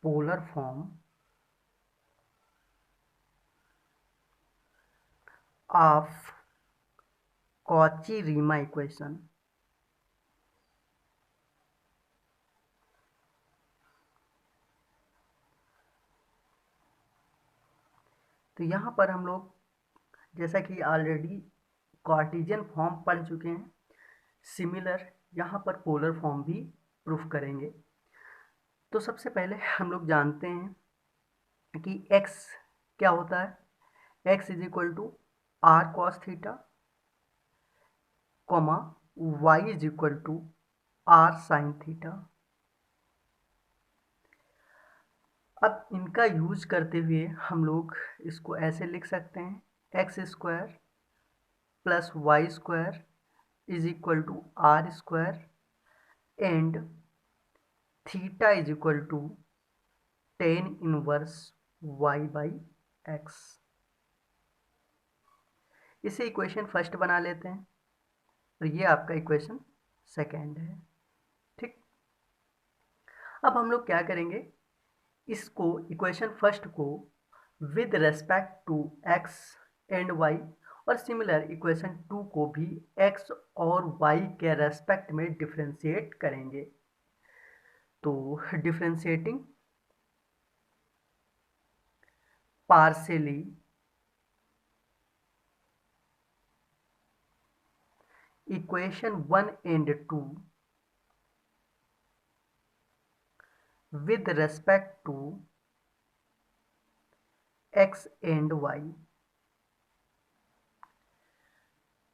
polar form of Cauchy-Riemann equation. तो यहाँ पर हम लोग जैसा कि ऑलरेडी कार्टेशियन फॉर्म पढ़ चुके हैं, सिमिलर यहाँ पर पोलर फॉर्म भी प्रूफ करेंगे। तो सबसे पहले हम लोग जानते हैं कि x क्या होता है। x is equal to r cos theta, comma y is equal to r sine theta. अब इनका यूज करते हुए हम लोग इसको ऐसे लिख सकते हैं, x square plus y square is equal to r square and theta is equal to tan inverse y by x. इसे इक्वेशन फर्स्ट बना लेते हैं और ये आपका इक्वेशन सेकेंड है। ठीक, अब हम लोग क्या करेंगे, इसको इक्वेशन फर्स्ट को with respect to x and y और सिमिलर इक्वेशन टू को भी एक्स और वाई के रेस्पेक्ट में डिफ्रेंशिएट करेंगे। तो differentiating partially equation 1 and 2 with respect to x and y।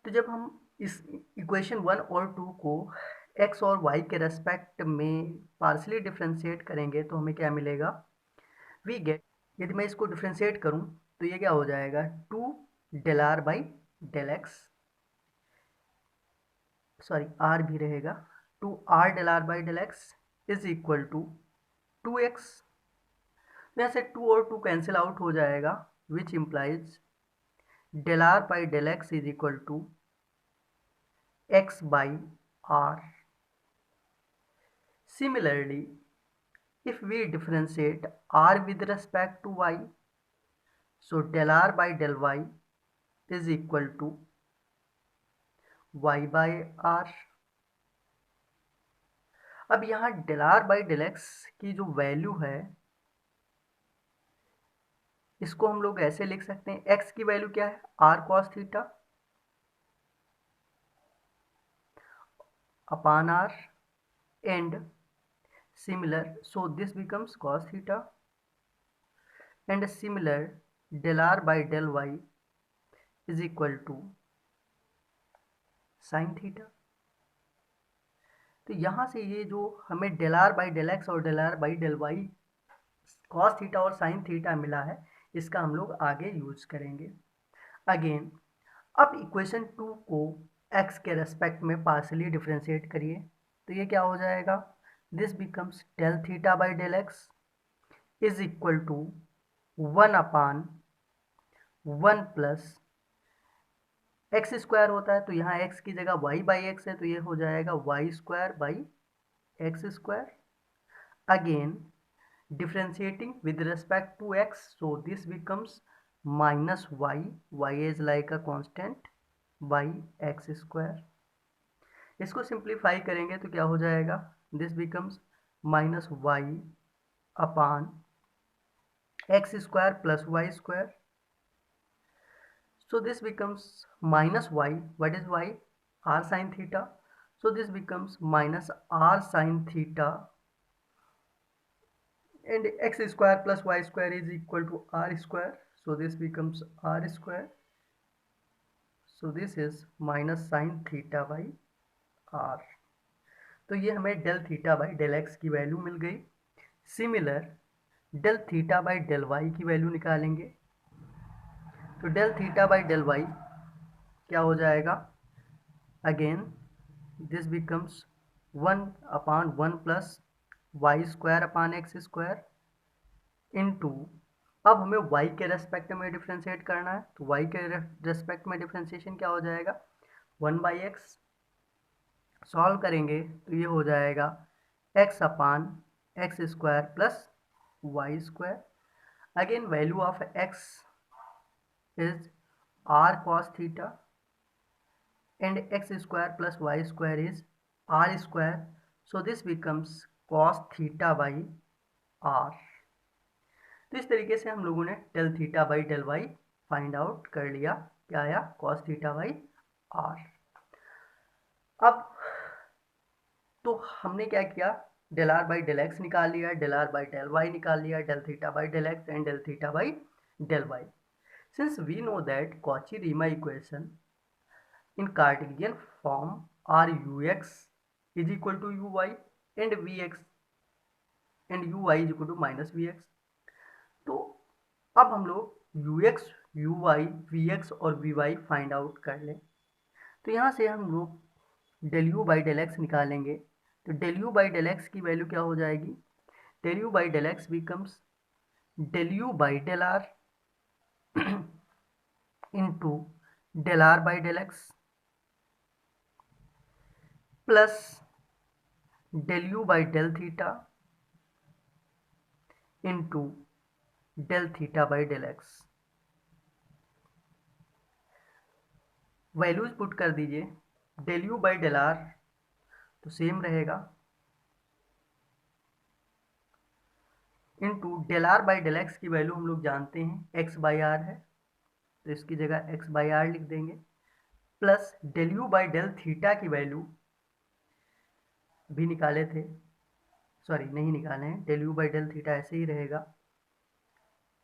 तो जब हम इस इक्वेशन 1 और 2 को x और y के रेस्पेक्ट में पार्शियली डिफ्रेंशिएट करेंगे तो हमें क्या मिलेगा, वी गेट, यदि मैं इसको डिफ्रेंशिएट करूं तो ये क्या हो जाएगा, 2 del are by del x, sorry r भी रहेगा, 2 r del are by del x is equal to 2x। यहाँ से 2 और 2 कैंसिल आउट हो जाएगा, which implies del are by del x is equal to x by r। Similarly, if we differentiate r with respect to y, so del r by del y is equal to y by r। अब यहाँ del r by del x की जो value है, इसको हम लोग ऐसे लिख सकते हैं, x की वैल्यू क्या है, r cos theta upon r and similar, so this becomes cos theta and similar del r by del y is equal to sin theta. तो यहाँ से ये जो हमें del are by del x और del are by del Y cos theta और sine theta मिला है, इसका हम लोग आगे यूज करेंगे। अगेन अब इक्वेशन 2 को x के रेस्पेक्ट में पार्शियली डिफ्रेंशिएट करिए तो ये क्या हो जाएगा, this becomes del theta by del x is equal to 1 upon 1 plus x square होता है तो यहाँ x की जगह y बाई एक्स है तो ये हो जाएगा y square by x square. Again differentiating with respect to x, so this becomes minus y is like a constant by x square। इसको सिंप्लीफाई करेंगे तो क्या हो जाएगा, this becomes minus y upon x square plus y square, so this becomes minus y, what is y, r sin theta, so this becomes minus r sin theta and x square plus y square is equal to r square, so this becomes r square, so this is minus sin theta by r। तो ये हमें del theta by del x की value मिल गई। Similar del theta by del Y की value निकालेंगे तो del theta by del y क्या हो जाएगा, again this becomes 1 upon 1 plus y square upon x square into, अब हमें y के रेस्पेक्ट में डिफ्रेंशिएट करना है तो y के रेस्पेक्ट में डिफ्रेंशिएशन क्या हो जाएगा, 1 बाई एक्स, सॉल्व करेंगे तो ये हो जाएगा x upon x square plus y square. Again value of x is r cos theta and x square plus y square is r square. So this becomes cos theta by r. तो इस तरीके से हम लोगों ने del theta by del Y find out कर लिया. क्या आया? cos theta by r. अब तो हमने क्या किया? Del are by del x निकाल लिया, del are by del Y निकाल लिया, del theta by del x and del theta by del y. Since we know that Cauchy-Riemann equation in Cartesian form are ux is equal to uy and vx and uy is equal to minus vx. तो अब हम लोग ux, uy, vx और vy find out कर लें. तो यहाँ से हम लोग del you by del x निकालेंगे. तो del you by del x की वैल्यू क्या हो जाएगी? Del you by del x becomes del you by del are into del are by del x plus del you by del theta into del theta by del x. Values put कर दीजिए. Del you by del r तो same रहेगा into del are by del x की value हम लोग जानते हैं x by are है, तो इसकी जगह एक्स बाई आर लिख देंगे. Plus del you by del theta की वैल्यू भी निकाले थे, सॉरी नहीं निकाले हैं, del you by del theta ऐसे ही रहेगा.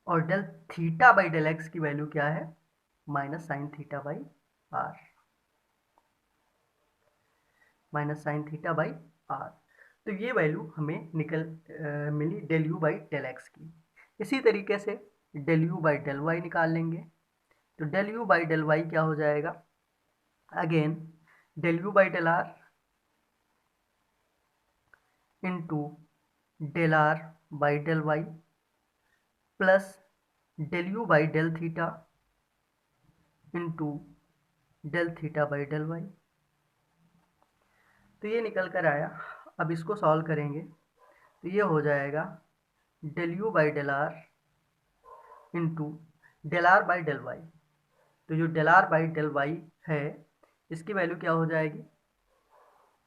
और del theta by del x की वैल्यू क्या है? Minus sine theta by are. Minus sine theta by are. तो ये वैल्यू हमें मिली del you by del x की. इसी तरीके से del you by del Y निकाल लेंगे. तो del you by del y क्या हो जाएगा? Again del you by del are into del are by del y plus del you by del theta into del theta by del Y. तो ये निकल कर आया. अब इसको सॉल्व करेंगे तो ये हो जाएगा del you by del are into del are by del Y. तो जो del are by del Y है इसकी वैल्यू क्या हो जाएगी?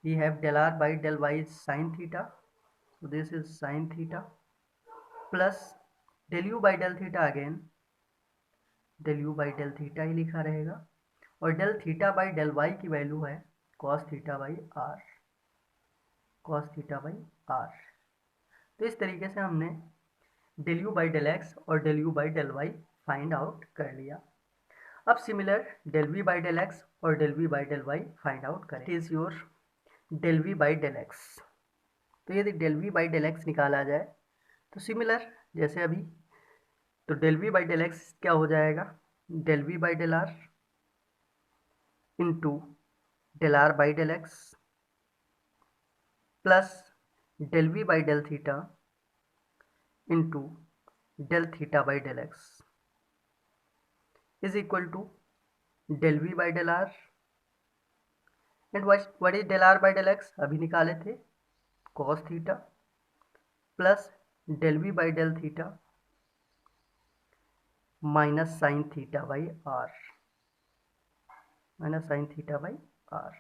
We have del are by del Y sine theta, so this is sin theta plus del you by del theta, again del you by del theta ही लिखा रहेगा. और del theta by del Y की value है cos theta by are. cos theta by are. तो इस तरीके से हमने del you by del x और del you by del Y find out कर लिया. अब similar del we by del x और del we by del Y find out करें. It is your del we by del x. तो यदि del we by del X निकाला जाए तो सिमिलर जैसे अभी, तो del we by del X क्या हो जाएगा? Del we by del are into del are by del x plus del we by del theta into del theta by del x is equal to del we by del r and what is del are by del x? अभी निकाले थे cos theta plus del we by del theta minus sine theta by are. Minus sine theta by are.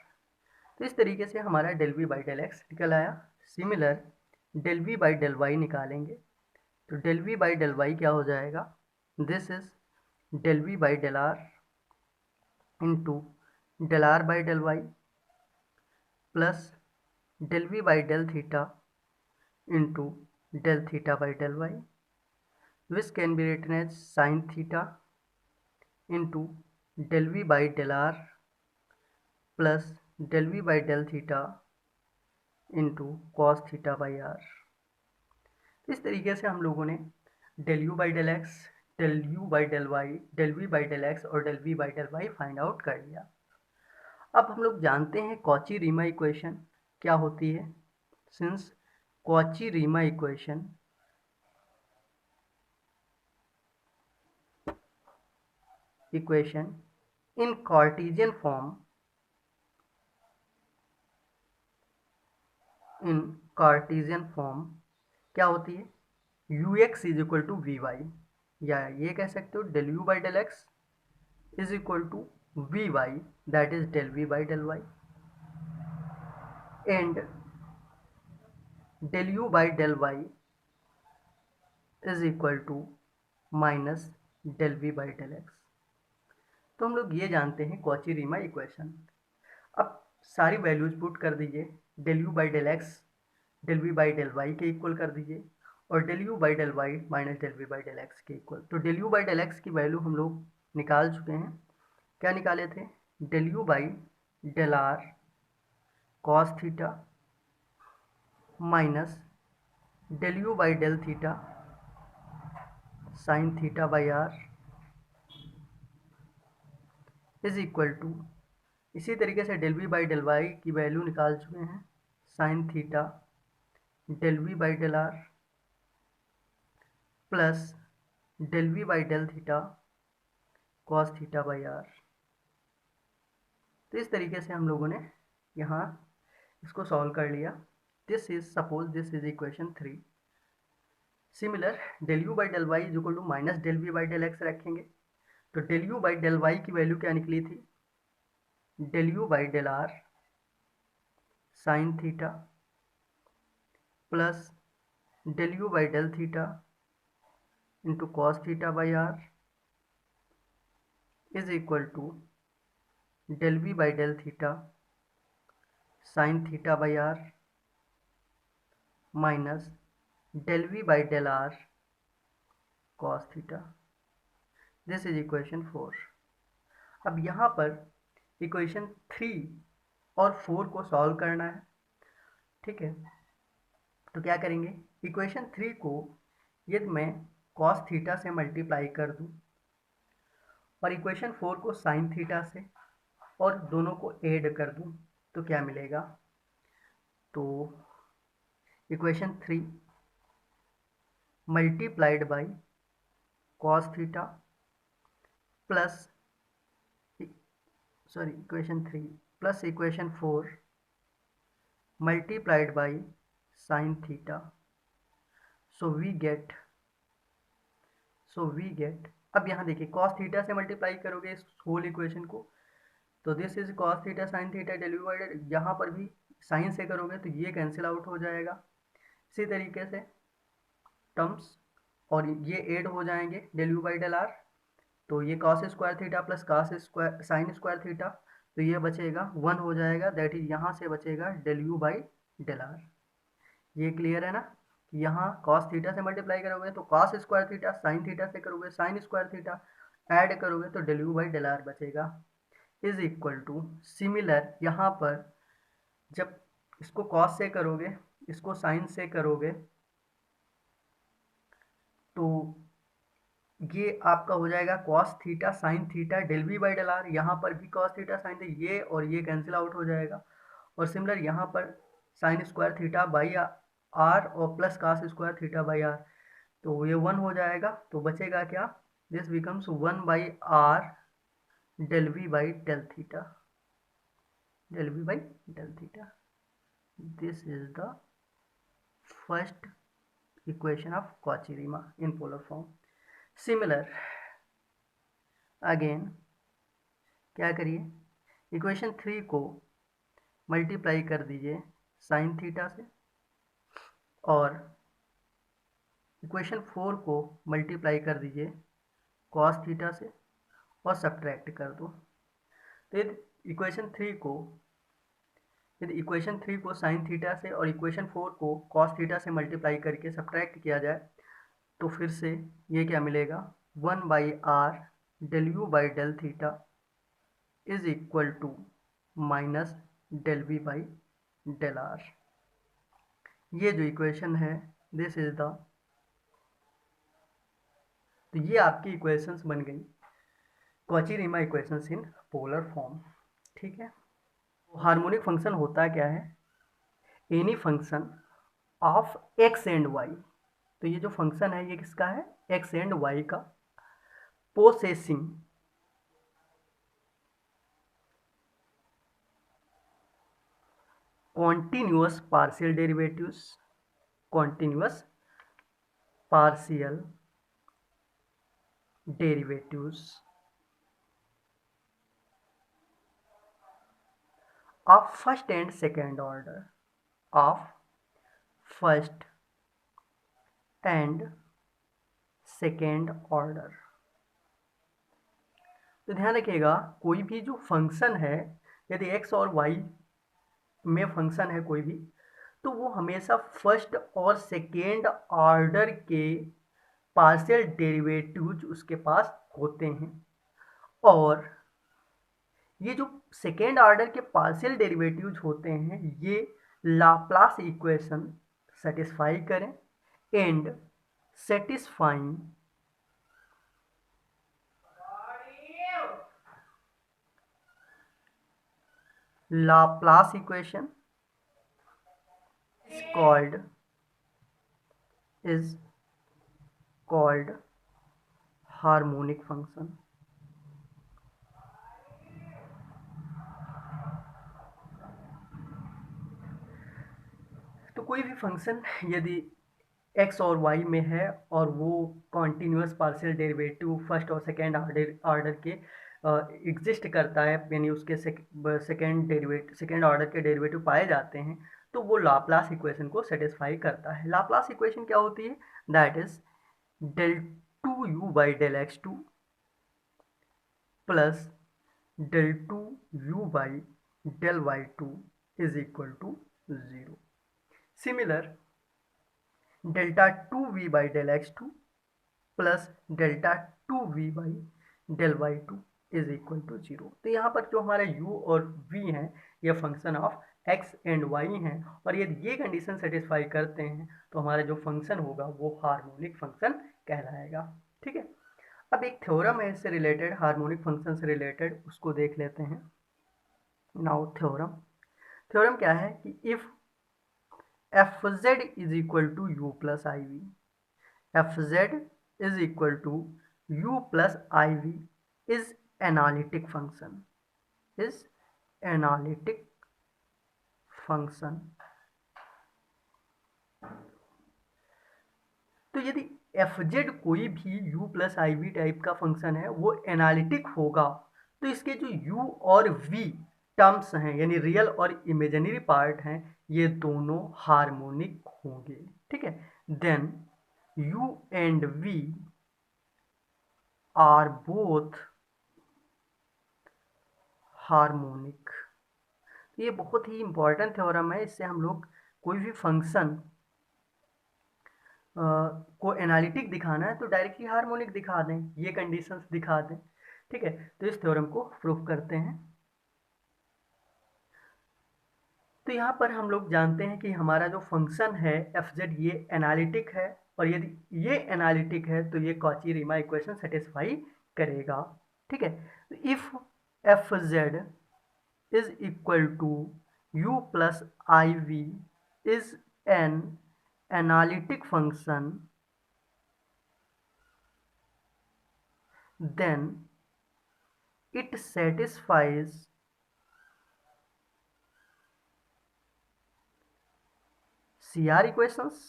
तो इस तरीके से हमारा del we by del x निकल आया. Similar del we by del y निकालेंगे तो del we by del y क्या हो जाएगा? This is del we by del are into del are by del y plus del we by del theta into del theta by del y, which can be written as sine theta into del we by del r plus del we by del theta into cos theta by r. इस तरीके से हम लोगों ने del you by del x, del you by del Y, del we by del x और del we by del Y find out कर लिया. अब हम लोग जानते हैं कॉची रीमा इक्वेशन क्या होती है. Since Cauchy Riemann equation in Cartesian form, in Cartesian form क्या होती है? U x is equal to v y, या ये कह सकते हो del you by del x is equal to v y, that is del we by del y, and del you by del Y is equal to minus del we by del x. तो हम लोग ये जानते हैं Cauchy Riemann equation. अब सारी values put कर दीजिए, del you by del x del we by del y के इक्वल कर दीजिए, और del you by del y minus del we by del x के इक्वल। तो del you by del x की वैल्यू हम लोग निकाल चुके हैं। क्या निकाले थे? Del you by del r cos theta minus del you by del theta sine theta by r is equal to, इसी तरीके से del we by del Y की वैल्यू निकाल चुके हैं, sine theta del we by del r plus del we by del theta cos theta by are. तो इस तरीके से हम लोगों ने यहाँ इसको सॉल्व कर लिया। This is suppose this is equation 3। Similar del you by del Y is equal to minus del we by del x रखेंगे। तो del you by del Y की वैल्यू क्या निकली थी? Del you by del r sine theta plus del you by del theta into cos theta by r is equal to del we by del theta sine theta by are minus del we by del r cos theta. This is equation 4। अब यहाँ पर equation 3 और 4 को solve करना है, ठीक है। तो क्या करेंगे? इक्वेशन 3 को यदि मैं कॉस थीटा से मल्टीप्लाई कर दूं और इक्वेशन 4 को साइन थीटा से और दोनों को ऐड कर दूं तो क्या मिलेगा? तो equation 3 multiplied by cos theta plus equation 3 plus equation 4 multiplied by sine theta. So we get अब यहाँ देखिए कॉस थीटा से मल्टीप्लाई करोगे इस होल इक्वेशन को, तो this is cos theta sine theta del you by del, यहाँ पर भी साइन से करोगे तो ये कैंसिल आउट हो जाएगा। इसी तरीके से टर्म्स और ये ऐड हो जाएंगे del you by del r, तो ये cos square theta plus cos square sine square theta, तो ये बचेगा 1 हो जाएगा, दैट इज यहाँ से बचेगा del you by del r. ये क्लियर है ना? यहाँ कॉस थीटा से मल्टीप्लाई करोगे तो cos square theta, sine theta से करोगे साइन स्क्वायर थीटा, ऐड करोगे तो del you by del r बचेगा इज इक्वल टू। सिमिलर यहाँ पर जब इसको कॉस से करोगे इसको साइन से करोगे तो ये आपका हो जाएगा cos theta sine theta del we by del r, यहाँ पर भी कॉस थीटा साइन थीटा, ये और ये कैंसिल आउट हो जाएगा। और सिमिलर यहाँ पर sine square theta by R और plus cos square theta by are, तो ये 1 हो जाएगा, तो बचेगा क्या? This becomes 1 by are del we by del theta, del we by del theta. This is the first equation of Cauchy Riemann in polar form. Similar again क्या करिए, equation 3 को मल्टीप्लाई कर दीजिए साइन थीटा से और equation 4 को multiply कर दीजिए कॉस थीटा से और सब्ट्रैक्ट कर दो। तो यदि इक्वेशन 3 को साइन थीटा से और इक्वेशन 4 को कॉस थीटा से मल्टीप्लाई करके सब्ट्रैक्ट किया जाए तो फिर से ये क्या मिलेगा? 1 by are del you by del theta is equal to minus del we by del r. ये जो इक्वेशन है दिस इज द, तो ये आपकी इक्वेशंस बन गई Cauchy Riemann equations in polar form, ठीक है। हार्मोनिक फंक्शन होता क्या है? Any function of x and y, तो ये जो फंक्शन है ये किसका है? एक्स एंड वाई का, possessing continuous partial derivatives, continuous partial derivatives of first and second order of first and second order. तो ध्यान रखिएगा, कोई भी जो फंक्शन है, यदि x और y में फंक्शन है कोई भी, तो वो हमेशा फर्स्ट और सेकेंड ऑर्डर के पार्शियल डेरिवेटिव्स उसके पास होते हैं। और ये जो सेकेंड ऑर्डर के पार्शियल डेरिवेटिव्स होते हैं, ये लाप्लास इक्वेशन सेटिस्फाई करें and satisfying Laplace equation is called harmonic function. तो कोई भी फंक्शन यदि x और y में है और वो कॉन्टिन्यूस पार्शियल डेरिवेटिव फर्स्ट और सेकेंड ऑर्डर के एग्जिस्ट करता है, यानी उसके सेकेंड ऑर्डर के डेरिवेटिव पाए जाते हैं, तो वो लाप्लास इक्वेशन को सेटिस्फाई करता है। लाप्लास इक्वेशन क्या होती है? That is del 2u by del x2 plus del 2u by del y2 is equal to 0। Similar delta 2v by del x2 plus delta 2v by del y2 is equal to 0। तो यहाँ पर जो हमारा u और v हैं, ये function of x and y हैं, और यदि ये कंडीशन सेटिस्फाई करते हैं तो हमारा जो फंक्शन होगा वो हार्मोनिक फंक्शन कहलाएगा। ठीक है, अब एक थ्योरम है इससे रिलेटेड, हार्मोनिक फंक्शन से रिलेटेड, उसको देख लेते हैं। नाउ थ्योरम क्या है कि if fz is equal to u plus I v, fz is equal to u plus I we is analytic function, is analytic function. तो यदि fz कोई भी u प्लस आई वी टाइप का फंक्शन है, वो एनालिटिक होगा, तो इसके जो u और v टर्म्स हैं, यानी रियल और इमेजिनरी पार्ट हैं, ये दोनों हार्मोनिक होंगे। ठीक है, then u and v are both harmonic. ये बहुत ही इंपॉर्टेंट थ्योरम है, इससे हम लोग कोई भी फंक्शन को एनालिटिक दिखाना है तो डायरेक्टली हार्मोनिक दिखा दें, ये कंडीशंस दिखा दें। ठीक है, तो इस थ्योरम को प्रूफ करते हैं। तो यहाँ पर हम लोग जानते हैं कि हमारा जो फंक्शन है fz, ये एनालिटिक है, और यदि ये एनालिटिक है तो ये कॉची-रीमान इक्वेशन सेटिस्फाई करेगा। ठीक है, तो if fz is equal to u plus I we is an analytic function, then it satisfies CR equations।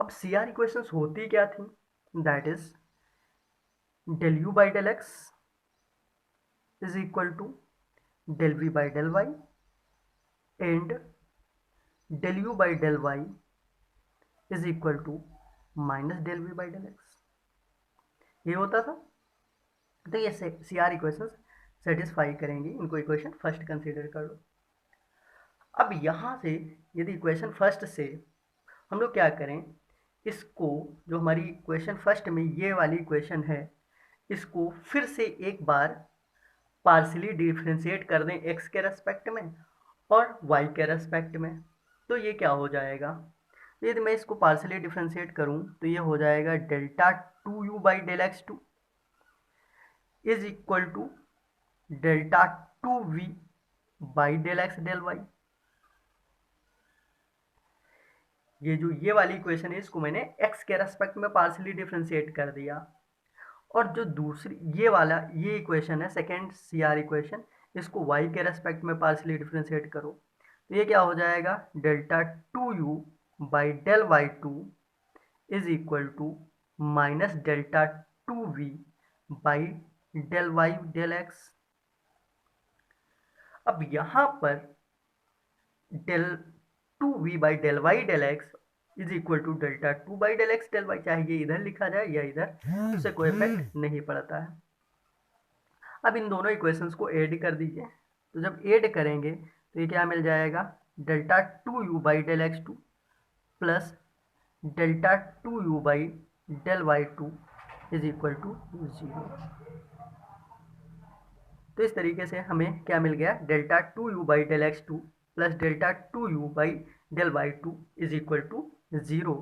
अब CR equations होती क्या थी? That is del u by del x is equal to del v by del y and del u by del y is equal to minus del v by del x, ये होता था। तो ये CR equations satisfy करेंगी, इनको equation first consider कर लो। अब यहाँ से यदि इक्वेशन फर्स्ट से हम लोग क्या करें, इसको जो हमारी इक्वेशन फर्स्ट में ये वाली इक्वेशन है, इसको फिर से एक बार पार्शियली डिफरेंशिएट कर दें x के रेस्पेक्ट में और y के रेस्पेक्ट में। तो ये क्या हो जाएगा, यदि मैं इसको पार्शियली डिफरेंशिएट करूं तो ये हो जाएगा delta 2u by del x2 is equal to delta 2v by del x del y। ये जो ये वाली इक्वेशन है, इसको मैंने x के रेस्पेक्ट में पार्शियली डिफरेंशिएट कर दिया, और जो दूसरी ये वाला ये इक्वेशन है सेकेंड CR इक्वेशन, इसको y के रेस्पेक्ट में पार्शियली डिफरेंशिएट करो, तो ये क्या हो जाएगा delta 2u by del y2 is equal to minus delta two v by del Y del x. अब यहां पर del two v by del Y del x is equal to delta two by del x del y, चाहे ये इधर लिखा जाए या इधर, उससे कोई इफेक्ट नहीं पड़ता है। अब इन दोनों इक्वेशंस को ऐड कर दीजिए, तो जब ऐड करेंगे तो ये क्या मिल जाएगा, delta two you by del x two plus delta two you by del Y two is equal to 0। तो इस तरीके से हमें क्या मिल गया, delta two you by del x two plus delta two you by del Y two is equal to 0।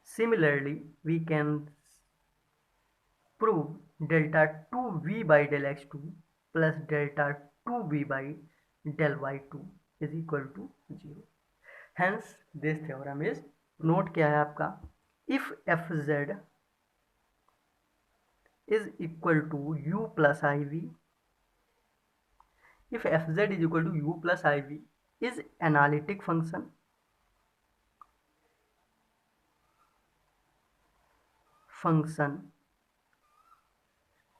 Similarly, we can prove delta 2v by del x2 plus delta 2v by del y2 is equal to 0. Hence, this theorem is, note क्या है आपका, if fz is equal to u plus iv, if fz is equal to u plus iv is analytic function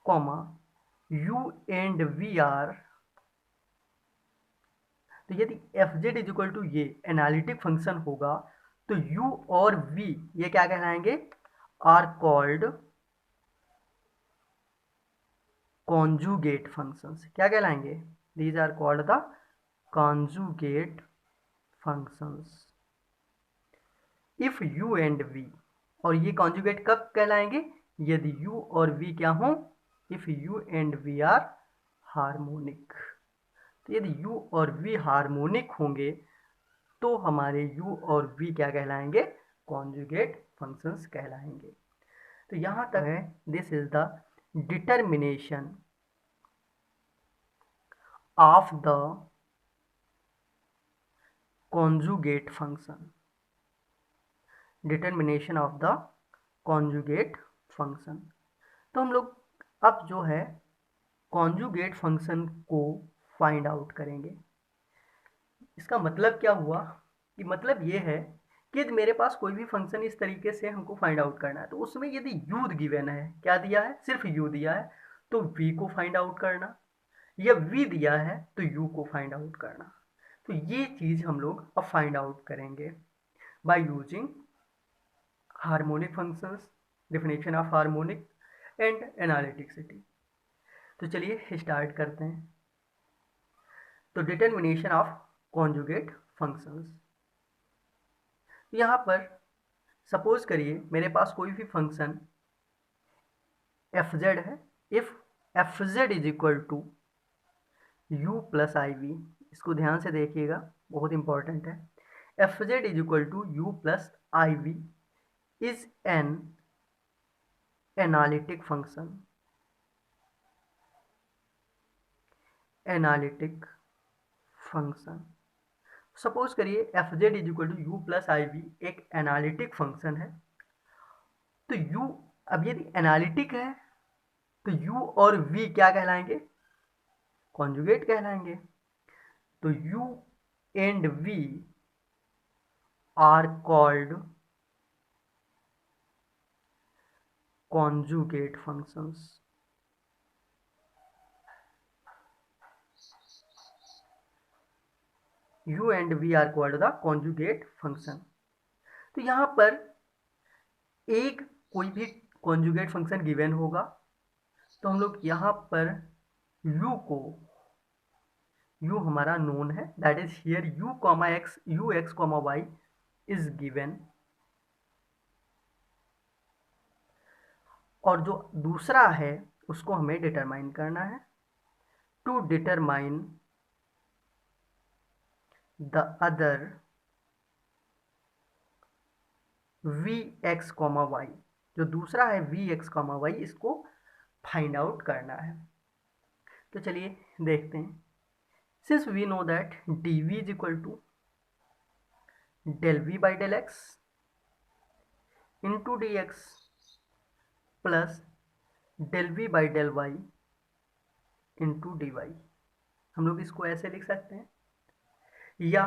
comma u and v are, तो यदि f Z is equal to ये analytic function होगा तो u और v ये क्या कहलाएंगे, are called conjugate functions. क्या कहलाएंगे, these are called the conjugate functions if u and v। और ये कॉन्जुगेट कब कहलाएंगे, यदि u और v क्या हो, if u and v are harmonic. तो यदि u और v हार्मोनिक होंगे तो हमारे u और v क्या कहलाएंगे, कॉन्जुगेट फंक्शंस कहलाएंगे। तो यहाँ तक है, this is the determination of the conjugate function, determination of the conjugate function. तो हम लोग अब जो है कॉन्जुगेट फंक्शन को फाइंड आउट करेंगे। इसका मतलब क्या हुआ, कि मतलब ये है कि यदि मेरे पास कोई भी फंक्शन इस तरीके से हमको फाइंड आउट करना है, तो उसमें यदि u गिवन है, क्या दिया है, सिर्फ u दिया है, तो v को फाइंड आउट करना, या v दिया है तो u को फाइंड आउट करना। तो ये चीज हम लोग अब फाइंड आउट करेंगे by using harmonic functions, definition of harmonic and analyticity. तो चलिए स्टार्ट करते हैं। तो डिटर्मिनेशन ऑफ कॉन्जुगेट फंक्शंस, यहाँ पर सपोज करिए मेरे पास कोई भी फंक्शन एफ जेड है, if F Z is equal to U plus I V, इसको ध्यान से देखिएगा, बहुत इंपॉर्टेंट है। F Z is equal to U plus I we is an analytic function, analytic function. Suppose करिए F Z is equal to U plus I V एक analytic function है। तो u, अब यदि एनालिटिक है तो u और v क्या कहलाएंगे, कॉन्जुगेट कहलाएंगे। तो u and v are called conjugate functions. u and v are called the conjugate function. तो यहां पर एक कोई भी कॉन्जुगेट फंक्शन गिवन होगा, तो हम लोग यहां पर u को, u हमारा नोन है, that is here u comma x, u x comma y is given. और जो दूसरा है उसको हमें डिटरमाइन करना है। To determine the other v x comma y, जो दूसरा है वी एक्स कॉमा वाई, इसको फाइंड आउट करना है। तो चलिए देखते हैं। Since we know that d we is equal to del we by del x into d x plus del we by del y into d y, हम लोग इसको ऐसे लिख सकते हैं या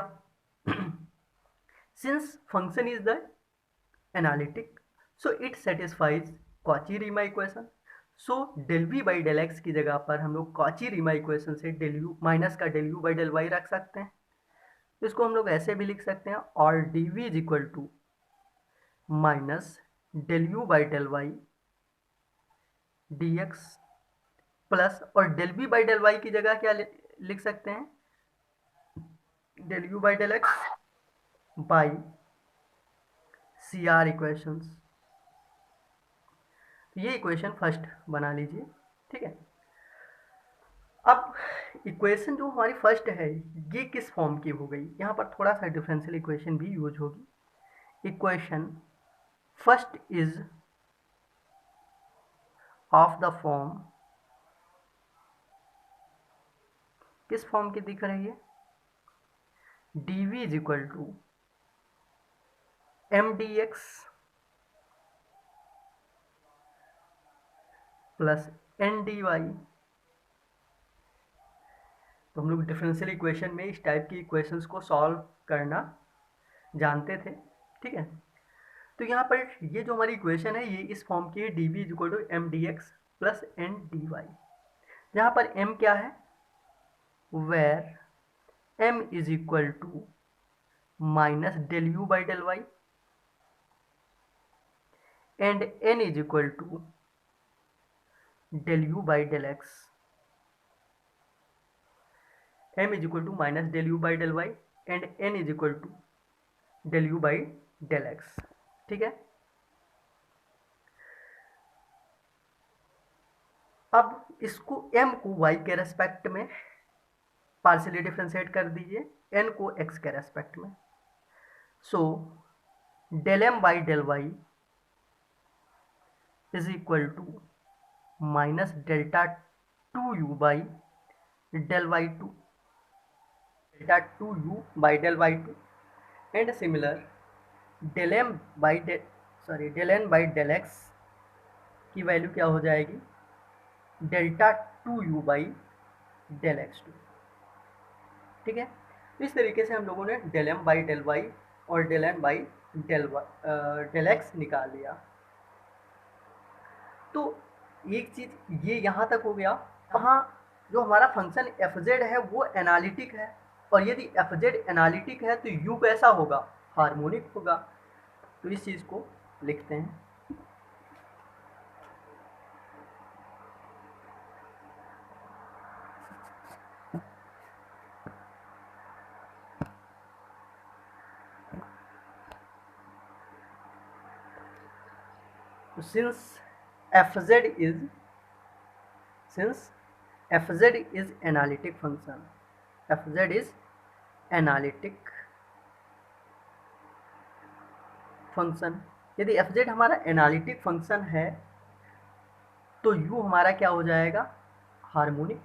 since function is the analytic so it satisfies Cauchy-Riemann equation, so del we by del x की जगह पर हम लोग Cauchy-Riemann इक्वेशन से डेल यू माइनस का del you by del y रख सकते हैं। तो इसको हम लोग ऐसे भी लिख सकते हैं, और D we is equal to minus del you by del Y D x plus, और del we by del Y की जगह क्या लिख सकते हैं, del you by del X by C R equations. ये इक्वेशन फर्स्ट बना लीजिए, ठीक है। अब इक्वेशन जो हमारी फर्स्ट है ये किस फॉर्म की हो गई, यहाँ पर थोड़ा सा डिफरेंशियल इक्वेशन भी यूज होगी। Equation first is of the form, किस फॉर्म की दिख रही है, d we is equal to m d x plus n d y. तो हम लोग डिफरेंशियल इक्वेशन में इस टाइप की इक्वेशंस को सॉल्व करना जानते थे, ठीक है। तो यहाँ पर ये जो हमारी इक्वेशन है ये इस फॉर्म की है, d we is equal to m d x plus n d y. यहाँ पर m क्या है, where m is equal to minus del you by del y and n is equal to del you by del x. m is equal to minus del you by del y and n is equal to del you by del x, ठीक है। अब इसको m को y के respect में partially differentiate कर दीजिए, n को x के रेस्पेक्ट में। So del m by del Y is equal to minus delta two you by del Y two, delta two you by del Y two, and similar del M by del N by del x की value क्या हो जाएगी, delta two you by del x two, ठीक है। तो इस तरीके से हम लोगों ने del M by del Y और del N by del x निकाल लिया। तो एक चीज ये यहाँ तक हो गया। वहाँ जो हमारा फंक्शन एफ जेड है वो एनालिटिक है, और यदि एफ जेड एनालिटिक है तो यू कैसा होगा, हार्मोनिक होगा। तो इस चीज को लिखते हैं, तो since fz is analytic function, fz is analytic function, यदि fz हमारा एनालिटिक फंक्शन है तो u हमारा क्या हो जाएगा, harmonic,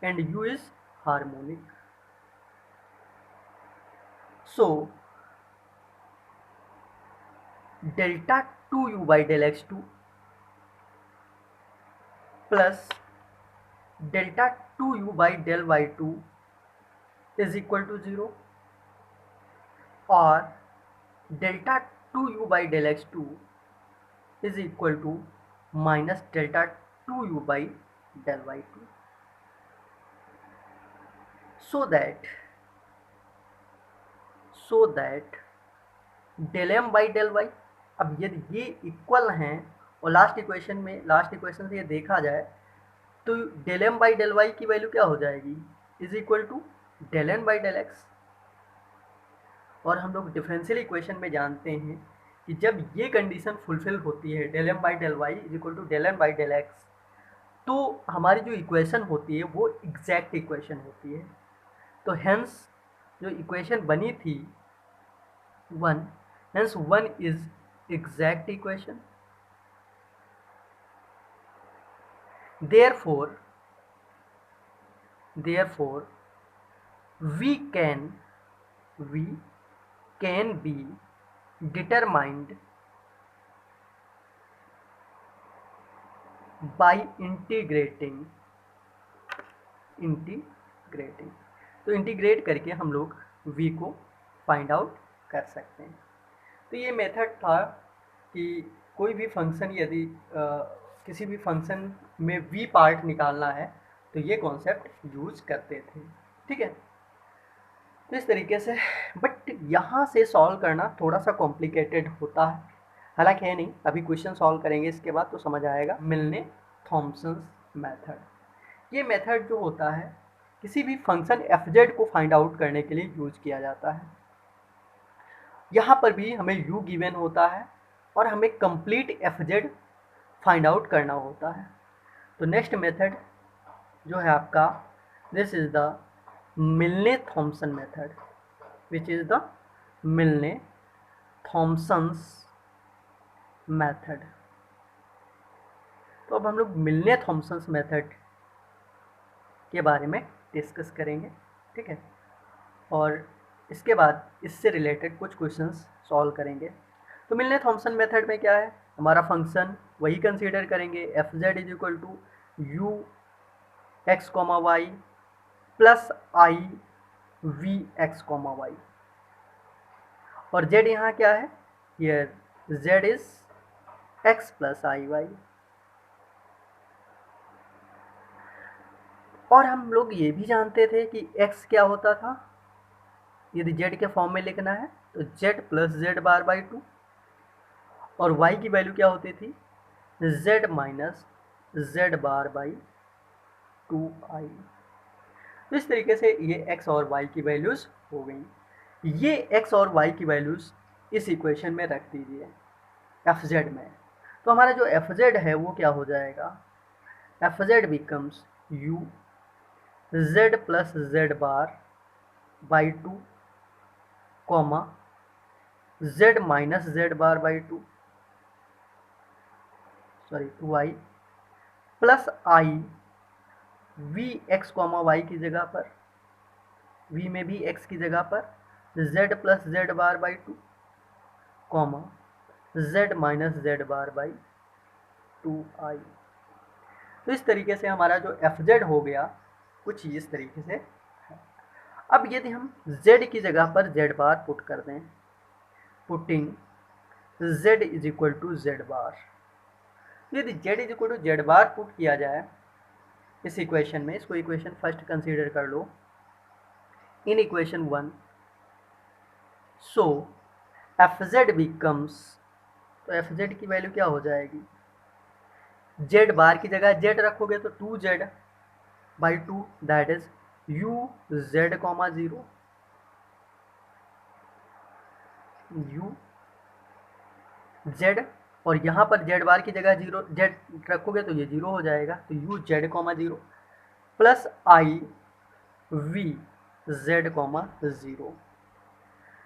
and u is harmonic. So delta two you by del x two plus delta two you by del Y two is equal to 0, और delta two you by del x two is equal to minus delta two you by del Y two, so that del M by del y, अब यदि ये equal हैं और last equation से ये देखा जाए तो del M by del Y की वैल्यू क्या हो जाएगी, is equal to del N by del x. और हम लोग डिफरेंशियल इक्वेशन में जानते हैं कि जब ये कंडीशन फुलफिल होती है, del M by del Y is equal to del N by del x, तो हमारी जो इक्वेशन होती है वो एग्जैक्ट इक्वेशन होती है। तो हेंस जो इक्वेशन बनी थी one, hence 1 is exact equation, therefore we can be determined by integrating तो इंटीग्रेट करके हम लोग v को फाइंड आउट कर सकते हैं। तो ये मेथड था कि कोई भी फंक्शन यदि किसी भी फंक्शन में v पार्ट निकालना है तो ये कॉन्सेप्ट यूज करते थे, ठीक है। तो इस तरीके से, बट यहाँ से सॉल्व करना थोड़ा सा कॉम्प्लिकेटेड होता है, हालांकि है नहीं, अभी क्वेश्चन सॉल्व करेंगे इसके बाद तो समझ आएगा। मिलने थॉमसन मेथड, ये मेथड जो होता है किसी भी फंक्शन fz को फाइंड आउट करने के लिए यूज किया जाता है। यहाँ पर भी हमें u गिवन होता है और हमें कंप्लीट fz फाइंड आउट करना होता है। तो नेक्स्ट मेथड जो है आपका, this is the Milne Thomson method, which is the Milne Thomson's method. तो अब हम लोग मिलने थॉमसन्स मेथड के बारे में डिस्कस करेंगे, ठीक है, और इसके बाद इससे रिलेटेड कुछ क्वेश्चंस सॉल्व करेंगे। तो मिलने थॉमसन मेथड में क्या है, हमारा फंक्शन वही कंसीडर करेंगे, f Z is equal to u x comma y plus I v x comma Y, और z यहाँ क्या है, here z is x plus i y. और हम लोग ये भी जानते थे कि x क्या होता था, यदि z के फॉर्म में लिखना है तो z plus z bar by 2, और y की वैल्यू क्या होती थी, z minus z bar by 2i। तो इस तरीके से ये x और y की वैल्यूज हो गई। ये x और y की वैल्यूज इस इक्वेशन में रख दीजिए fz में, तो हमारा जो fz है वो क्या हो जाएगा, fz becomes u z plus z bar by 2 comma z minus z bar by 2, sorry 2i plus i v x comma y की जगह पर, v में भी x की जगह पर z plus z bar by 2 comma z minus z bar by 2i। तो इस तरीके से हमारा जो fz हो गया कुछ इस तरीके से है। अब यदि हम z की जगह पर z बार पुट कर दें, putting z is equal to Z bar, यदि z is equal to Z bar put किया जाए इस इक्वेशन में, इसको इक्वेशन फर्स्ट कंसीडर कर लो, in equation 1, so fz becomes, तो fz की वैल्यू क्या हो जाएगी, z बार की जगह z रखोगे तो 2z by 2, that is u z comma 0, u z, और यहाँ पर z बार की जगह 0 z रखोगे तो ये 0 हो जाएगा, तो u z कॉमा 0 प्लस आई वी जेड कॉमा 0।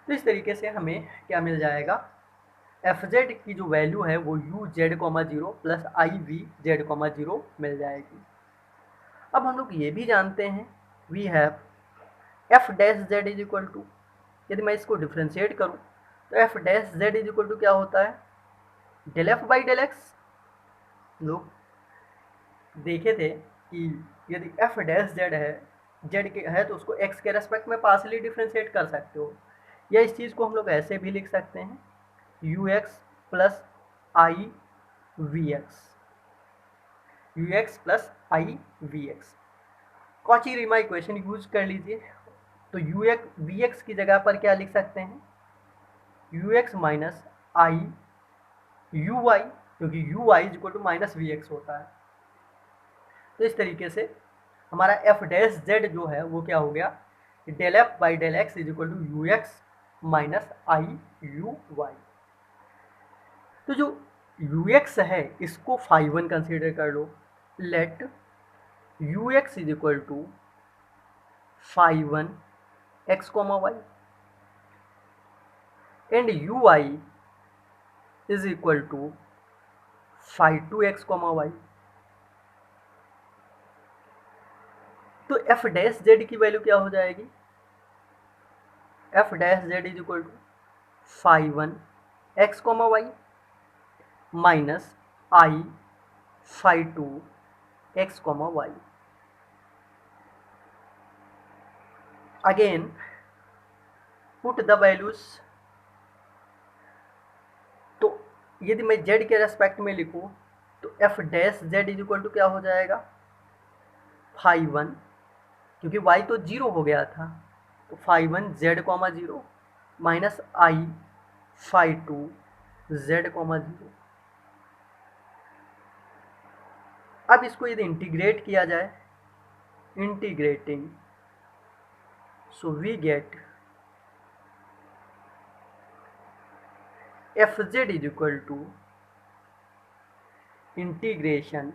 तो इस तरीके से हमें क्या मिल जाएगा, एफ जेड की जो वैल्यू है वो यू जेड कॉमा 0 प्लस आई वी जेड कॉमा 0 मिल जाएगी। अब हम लोग ये भी जानते हैं, we have f dash Z is equal to, यदि मैं इसको डिफ्रेंशिएट करूँ तो F dash Z is equal to क्या होता है, del f by del x. लोग देखे थे कि यदि एफ डैश जेड है, जेड के है तो उसको एक्स के रेस्पेक्ट में पार्सली डिफ्रेंशिएट कर सकते हो, या इस चीज़ को हम लोग ऐसे भी लिख सकते हैं, you x plus I v x, u x plus I v x, Cauchy Riemann equation use कर लीजिए। तो यू एक्स वी एक्स की जगह पर क्या लिख सकते हैं, you x minus I you Y, क्योंकि U Y is equal to minus V X होता है। तो इस तरीके से हमारा एफ डैश जेड जो है वो क्या हो गया, del f by del x is equal to u x minus I you y. तो जो यू एक्स है इसको फाई 1 कंसिडर कर लो, let U x is equal to phi 1 X comma Y and U Y is equal to phi 2 X comma Y. तो F dash Z की value क्या हो जाएगी, F dash Z is equal to phi 1 X comma Y minus I phi 2 X comma Y. Again put the values, तो यदि मैं z के respect में लिखूं तो F dash Z is equal to क्या हो जाएगा, फाई वन, क्योंकि y तो 0 हो गया था, तो phi one Z comma 0 minus I phi two Z comma 0। अब इसको यदि इंटीग्रेट किया जाए, integrating, so we get F Z is equal to integration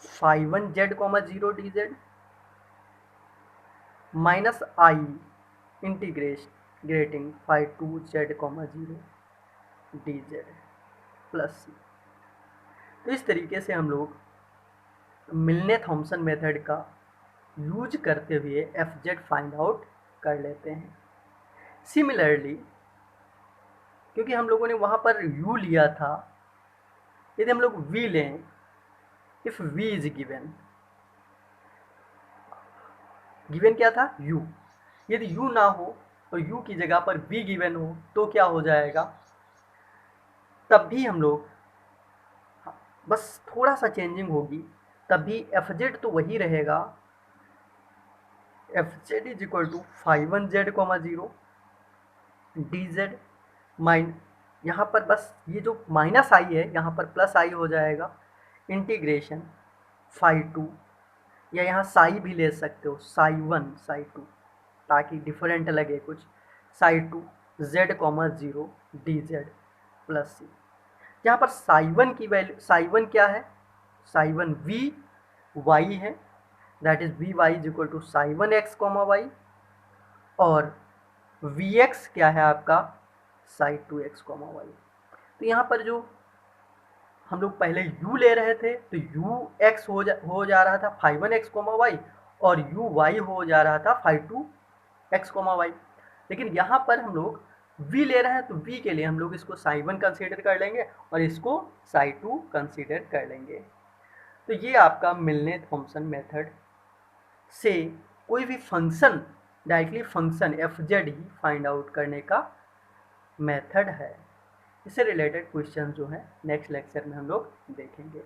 phi one Z comma 0 D Z minus I integrating phi two Z comma 0 D Z plus C. तो इस तरीके से हम लोग मिलने थॉम्सन मेथड का यूज करते हुए एफ जेड फाइंड आउट कर लेते हैं। सिमिलरली, क्योंकि हम लोगों ने वहाँ पर u लिया था, यदि हम लोग v लें, if v is given, given क्या था u, यदि u ना हो और u की जगह पर v गिवन हो तो क्या हो जाएगा, तब भी हम लोग बस थोड़ा सा चेंजिंग होगी, तब भी एफ जेड तो वही रहेगा, f Z is equal to phi one Z comma 0 D z माइन, यहाँ पर बस ये जो माइनस आई है यहाँ पर प्लस आई हो जाएगा, इंटीग्रेशन फाई टू, या यहाँ साई भी ले सकते हो, साई वन साई टू, ताकि डिफरेंट लगे कुछ, psi two Z comma 0 D Z plus C. यहाँ पर साई वन की वैल्यू, साई वन क्या है, साई वन वी वाई है, that is V Y is equal to psi one x comma Y, और वी एक्स क्या है आपका, psi two x comma Y. तो यहाँ पर जो हम लोग पहले u ले रहे थे तो u x हो जा रहा था phi one x comma Y, और u y हो जा रहा था phi two x comma y, लेकिन यहाँ पर हम लोग v ले रहे हैं तो v के लिए हम लोग इसको साई वन कंसीडर कर लेंगे और इसको साई टू कंसीडर कर लेंगे। तो ये आपका मिलने थॉम्सन मेथड से कोई भी function, directly function F Z ही फाइंड आउट करने का मेथड है। इससे रिलेटेड क्वेश्चन जो है नेक्स्ट लेक्चर में हम लोग देखेंगे।